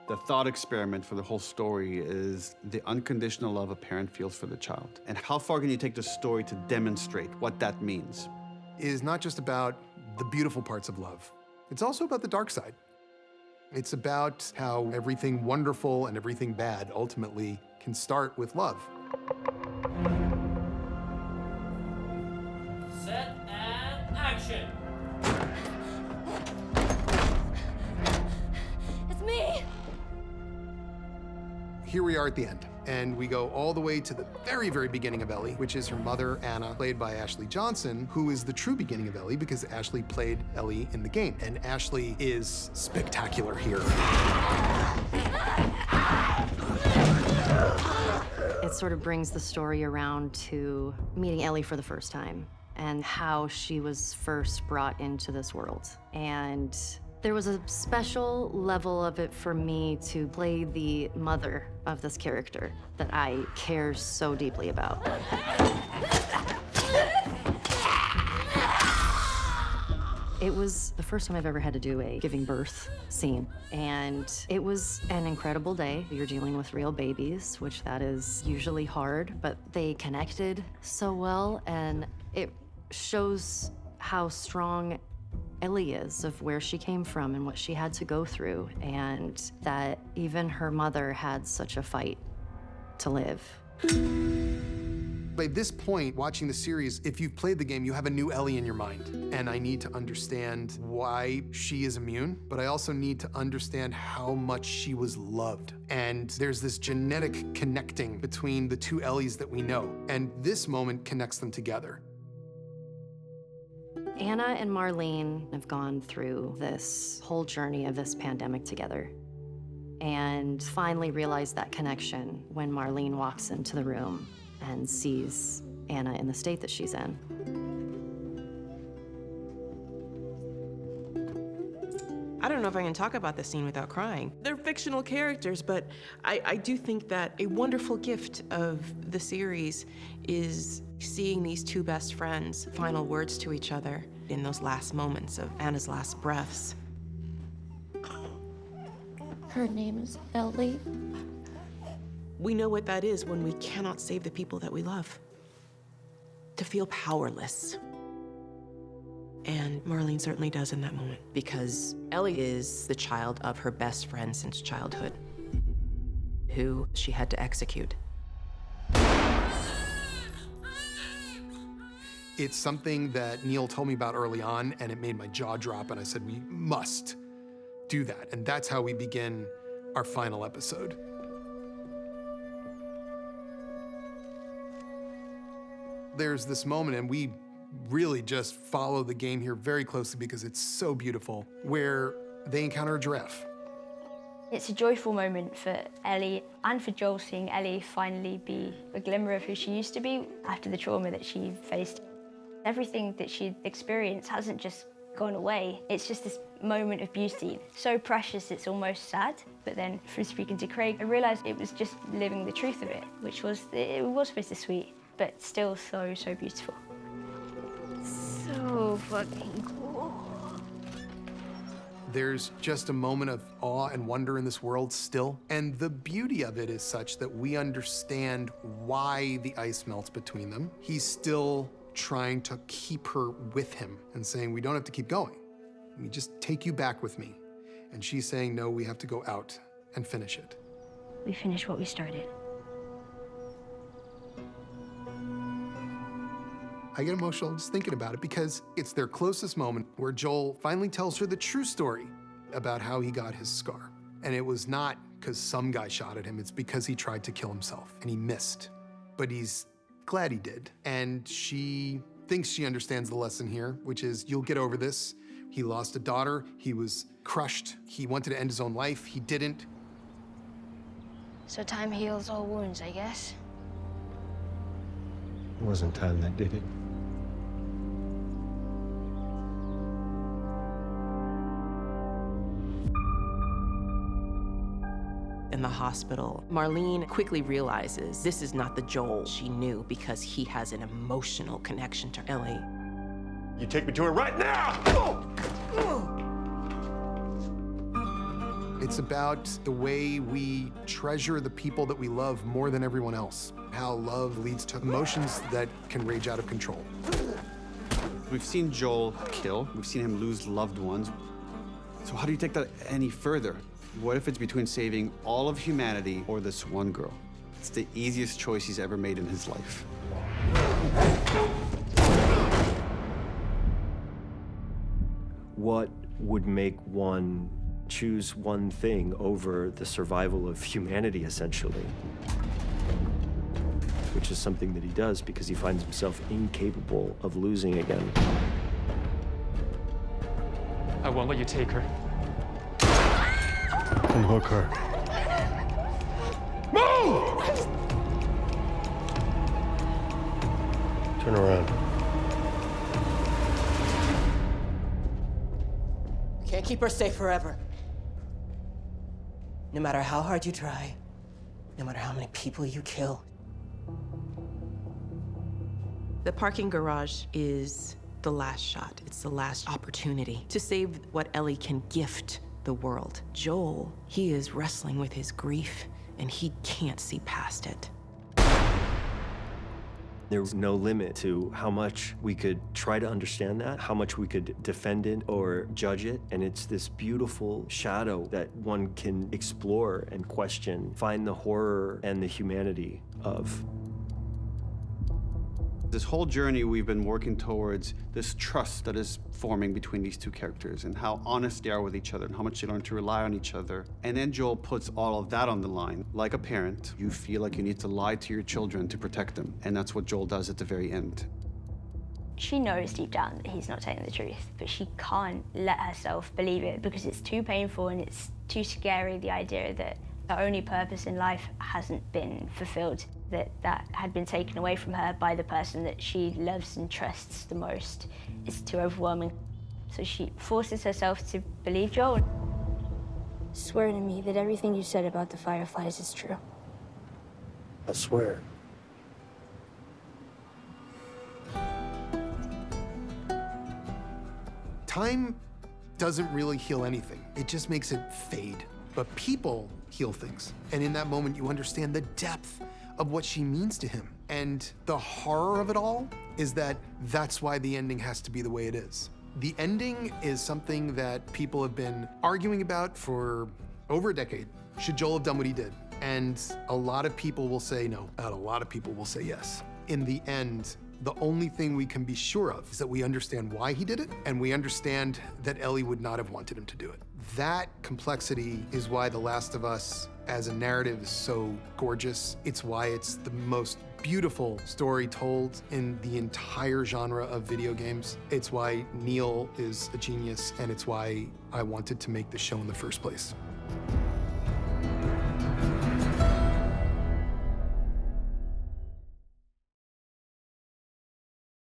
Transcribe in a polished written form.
The thought experiment for the whole story is the unconditional love a parent feels for the child. And how far can you take the story to demonstrate what that means? It is not just about the beautiful parts of love. It's also about the dark side. It's about how everything wonderful and everything bad ultimately can start with love. Set and action! It's me! Here we are at the end, and we go all the way to the very, very beginning of Ellie, which is her mother, Anna, played by Ashley Johnson, who is the true beginning of Ellie because Ashley played Ellie in the game. And Ashley is spectacular here. It sort of brings the story around to meeting Ellie for the first time and how she was first brought into this world. And there was a special level of it for me to play the mother of this character that I care so deeply about. It was the first time I've ever had to do a giving birth scene, and it was an incredible day. You're dealing with real babies, which that is usually hard, but they connected so well, and it shows how strong Ellie is, of where she came from and what she had to go through, and that even her mother had such a fight to live. By this point, watching the series, if you've played the game, you have a new Ellie in your mind. And I need to understand why she is immune, but I also need to understand how much she was loved. And there's this genetic connecting between the two Ellies that we know, and this moment connects them together. Anna and Marlene have gone through this whole journey of this pandemic together and finally realized that connection when Marlene walks into the room and sees Anna in the state that she's in. I don't know if I can talk about the scene without crying. They're fictional characters, but I do think that a wonderful gift of the series is seeing these two best friends' final words to each other in those last moments of Anna's last breaths. Her name is Ellie. We know what that is when we cannot save the people that we love. To feel powerless. And Marlene certainly does in that moment, because Ellie is the child of her best friend since childhood, who she had to execute. It's something that Neil told me about early on, and it made my jaw drop, and I said, we must do that. And that's how we begin our final episode. There's this moment, and we really just follow the game here very closely because it's so beautiful, where they encounter a giraffe. It's a joyful moment for Ellie and for Joel, seeing Ellie finally be a glimmer of who she used to be after the trauma that she faced. Everything that she'd experienced hasn't just gone away. It's just this moment of beauty. So precious, it's almost sad. But then from speaking to Craig, I realized it was just living the truth of it, which was, it was bittersweet, but still so, so beautiful. So fucking cool. There's just a moment of awe and wonder in this world still. And the beauty of it is such that we understand why the ice melts between them. He's still trying to keep her with him and saying, we don't have to keep going. Let me just take you back with me. And she's saying, no, we have to go out and finish it. We finished what we started. I get emotional just thinking about it because it's their closest moment where Joel finally tells her the true story about how he got his scar. And it was not because some guy shot at him, it's because he tried to kill himself and he missed. But he's glad he did. And she thinks she understands the lesson here, which is you'll get over this. He lost a daughter, he was crushed, he wanted to end his own life, he didn't. So time heals all wounds, I guess. It wasn't time that did it. In the hospital, Marlene quickly realizes this is not the Joel she knew because he has an emotional connection to Ellie. You take me to her right now! It's about the way we treasure the people that we love more than everyone else. How love leads to emotions that can rage out of control. We've seen Joel kill. We've seen him lose loved ones. So how do you take that any further? What if it's between saving all of humanity or this one girl? It's the easiest choice he's ever made in his life. What would make one choose one thing over the survival of humanity, essentially? Which is something that he does because he finds himself incapable of losing again. I won't let you take her. Unhook her. Move! Turn around. Can't keep her safe forever. No matter how hard you try, no matter how many people you kill. The parking garage is the last shot. It's the last opportunity to save what Ellie can gift the world. Joel, he is wrestling with his grief, and he can't see past it. There's no limit to how much we could try to understand that, how much we could defend it or judge it. And it's this beautiful shadow that one can explore and question, find the horror and the humanity of. This whole journey, we've been working towards this trust that is forming between these two characters and how honest they are with each other and how much they learn to rely on each other. And then Joel puts all of that on the line. Like a parent, you feel like you need to lie to your children to protect them. And that's what Joel does at the very end. She knows deep down that he's not telling the truth, but she can't let herself believe it because it's too painful and it's too scary, the idea that her only purpose in life hasn't been fulfilled, that had been taken away from her by the person that she loves and trusts the most. It's too overwhelming. So she forces herself to believe Joel. Swear to me that everything you said about the Fireflies is true. I swear. Time doesn't really heal anything. It just makes it fade. But people heal things. And in that moment, you understand the depth of what she means to him. And the horror of it all is that that's why the ending has to be the way it is. The ending is something that people have been arguing about for over a decade. Should Joel have done what he did? And a lot of people will say no, and a lot of people will say yes. In the end, the only thing we can be sure of is that we understand why he did it, and we understand that Ellie would not have wanted him to do it. That complexity is why The Last of Us as a narrative is so gorgeous. It's why it's the most beautiful story told in the entire genre of video games. It's why Neil is a genius, and it's why I wanted to make the show in the first place.